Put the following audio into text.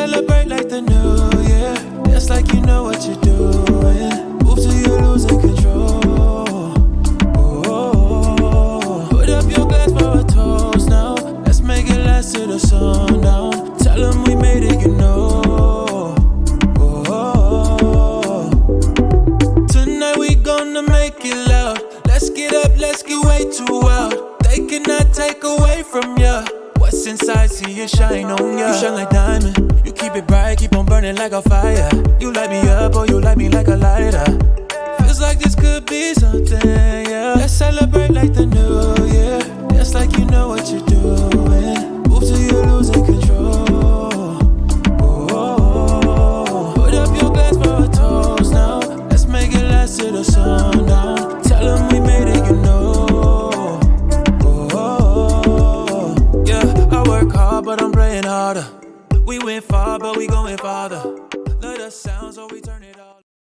celebrate like the new year. Dance like you know what you're doing. Move till you're losing control. Oh, put up your glass for a toast now. Let's make it last till the sundown. Tell them we made it, you know. Tonight we gonna make it loud. Let's get up, let's get way too wild. They cannot take away from ya. What's inside, see it shine on ya. You shine like diamond, you keep it bright, keep on burning like a fire. You light me up, or you light me like a lighter. Feels like this could be something, yeah. Let's celebrate like the new year. Dance like you know what you're doing. Move till you're losing control. Oh, put up your glass for a toast now. Let's make it last till the sundown. Tell them we made it, you know. But I'm praying harder. We went far, but we going farther. Let us sound so we turn it up.